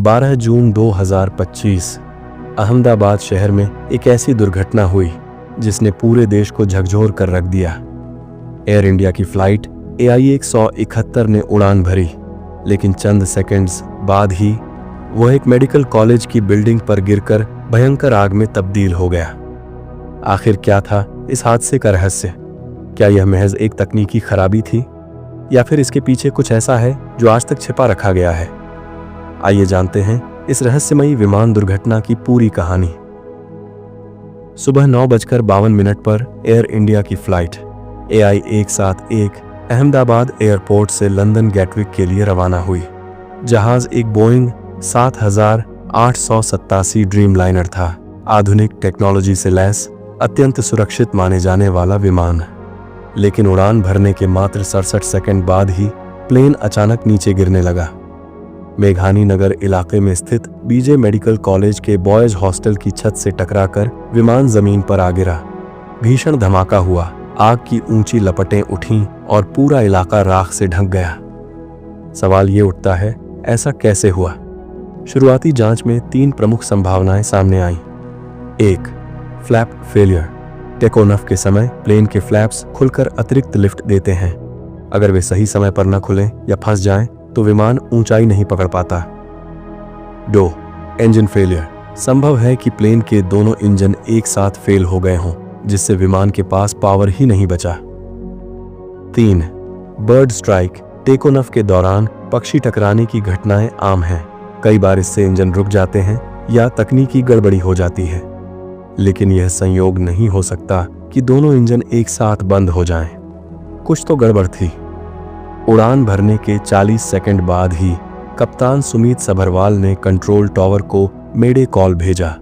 12 जून 2025 अहमदाबाद शहर में एक ऐसी दुर्घटना हुई जिसने पूरे देश को झकझोर कर रख दिया। एयर इंडिया की फ्लाइट AI-171 ने उड़ान भरी, लेकिन चंद सेकंड्स बाद ही वह एक मेडिकल कॉलेज की बिल्डिंग पर गिरकर भयंकर आग में तब्दील हो गया। आखिर क्या था इस हादसे का रहस्य? क्या यह महज एक तकनीकी खराबी थी या फिर इसके पीछे कुछ ऐसा है जो आज तक छिपा रखा गया है? आइए जानते हैं इस रहस्यमयी विमान दुर्घटना की पूरी कहानी। सुबह 9:52 पर एयर इंडिया की फ्लाइट AI-171 अहमदाबाद एयरपोर्ट से लंदन गैटविक के लिए रवाना हुई। जहाज एक बोइंग 7887 ड्रीमलाइनर था, आधुनिक टेक्नोलॉजी से लैस अत्यंत सुरक्षित माने जाने वाला विमान। लेकिन उड़ान भरने के मात्र 67 सेकंड बाद ही प्लेन अचानक नीचे गिरने लगा। मेघानी नगर इलाके में स्थित BJ मेडिकल कॉलेज के बॉयज हॉस्टल की छत से टकराकर विमान जमीन पर आ गिरा। भीषण धमाका हुआ, आग की ऊंची लपटें उठीं और पूरा इलाका राख से ढक गया। सवाल ये उठता है, ऐसा कैसे हुआ? शुरुआती जांच में 3 प्रमुख संभावनाएं सामने आईं। 1. Flap failure. टेकऑफ के समय प्लेन के फ्लैप्स खुलकर अतिरिक्त लिफ्ट देते हैं। अगर वे सही समय पर न खुलें या फंस जाएं, तो विमान ऊंचाई नहीं पकड़ पाता। 2. Engine failure. संभव है कि प्लेन के दोनों इंजन एक साथ फेल हो गए हों, जिससे विमान के पास पावर ही नहीं बचा। 3. Bird strike. टेकऑफ के दौरान पक्षी टकराने की घटनाएं आम हैं। कई बार इससे इंजन रुक जाते हैं या तकनीकी गड़बड़ी हो जाती है। लेकिन यह संयोग नहीं हो सकता कि दोनों इंजन एक साथ बंद हो जाएं। कुछ तो गड़बड़ थी। उड़ान भरने के 40 सेकंड बाद ही कप्तान सुमीत सभरवाल ने कंट्रोल टॉवर को मेडे कॉल भेजा।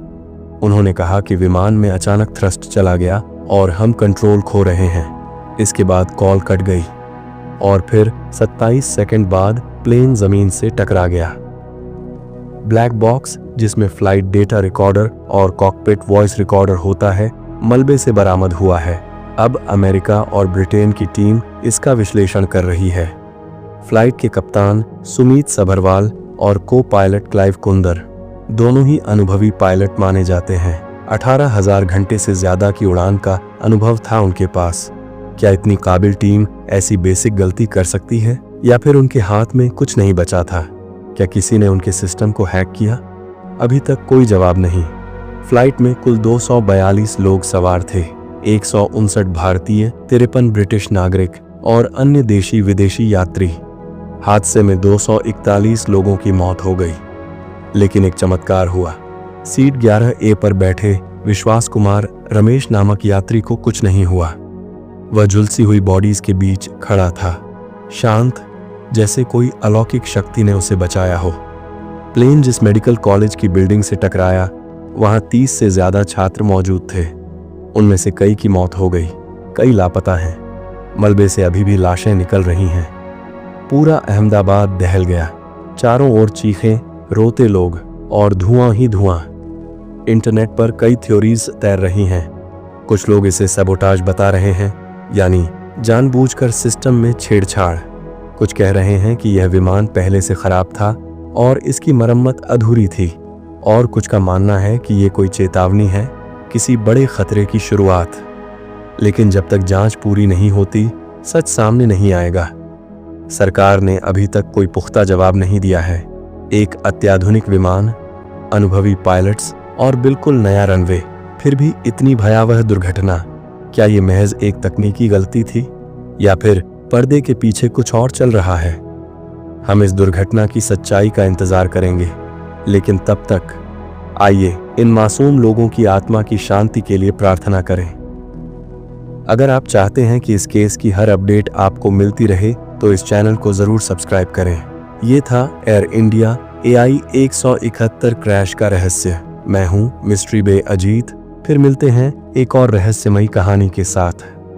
उन्होंने कहा कि विमान में अचानक थ्रस्ट चला गया और हम कंट्रोल खो रहे हैं। इसके बाद कॉल कट गई और फिर 27 सेकंड बाद प्लेन जमीन से टकरा गया। ब्लैक बॉक्स, जिसमें फ्लाइट डेटा रिकॉर्डर और कॉकपिट वॉइस रिकॉर्डर होता है, मलबे से बरामद हुआ है। अब अमेरिका और ब्रिटेन की टीम इसका विश्लेषण कर रही है। फ्लाइट के कप्तान सुमीत सभरवाल और को पायलट क्लाइव कुंदर दोनों ही अनुभवी पायलट माने जाते हैं। 18,000 घंटे से ज्यादा की उड़ान का अनुभव था उनके पास। क्या इतनी काबिल टीम ऐसी बेसिक गलती कर सकती है, या फिर उनके हाथ में कुछ नहीं बचा था? क्या किसी ने उनके सिस्टम को हैक किया? अभी तक कोई जवाब नहीं। फ्लाइट में कुल 242 लोग सवार थे, 159 भारतीय, 53 ब्रिटिश नागरिक और अन्य देशी विदेशी यात्री। हादसे में 241 लोगों की मौत हो गई। लेकिन एक चमत्कार हुआ। सीट 11A पर बैठे विश्वास कुमार रमेश नामक यात्री को कुछ नहीं हुआ। वह झुलसी हुई बॉडीज के बीच खड़ा था, शांत, जैसे कोई अलौकिक शक्ति ने उसे बचाया हो। प्लेन जिस मेडिकल कॉलेज की बिल्डिंग से टकराया, वहां 30 से ज्यादा छात्र मौजूद थे। उनमें से कई की मौत हो गई, कई लापता हैं। मलबे से अभी भी लाशें निकल रही हैं। पूरा अहमदाबाद दहल गया। चारों ओर चीखें, रोते लोग और धुआं ही धुआं। इंटरनेट पर कई थ्योरीज तैर रही हैं। कुछ लोग इसे सबोटाज बता रहे हैं, यानी जानबूझकर सिस्टम में छेड़छाड़। कुछ कह रहे हैं कि यह विमान पहले से खराब था और इसकी मरम्मत अधूरी थी, और कुछ का मानना है कि ये कोई चेतावनी है, किसी बड़े खतरे की शुरुआत। लेकिन जब तक जांच पूरी नहीं होती, सच सामने नहीं आएगा। सरकार ने अभी तक कोई पुख्ता जवाब नहीं दिया है। एक अत्याधुनिक विमान, अनुभवी पायलट्स और बिल्कुल नया रनवे, फिर भी इतनी भयावह दुर्घटना। क्या ये महज एक तकनीकी गलती थी, या फिर पर्दे के पीछे कुछ और चल रहा है? हम इस दुर्घटना की सच्चाई का इंतजार करेंगे, लेकिन तब तक आइए इन मासूम लोगों की आत्मा की शांति के लिए प्रार्थना करें। अगर आप चाहते हैं कि इस केस की हर अपडेट आपको मिलती रहे, तो इस चैनल को जरूर सब्सक्राइब करें। ये था एयर इंडिया AI-171 क्रैश का रहस्य। मैं हूं मिस्ट्री बे अजीत। फिर मिलते हैं एक और रहस्यमयी कहानी के साथ।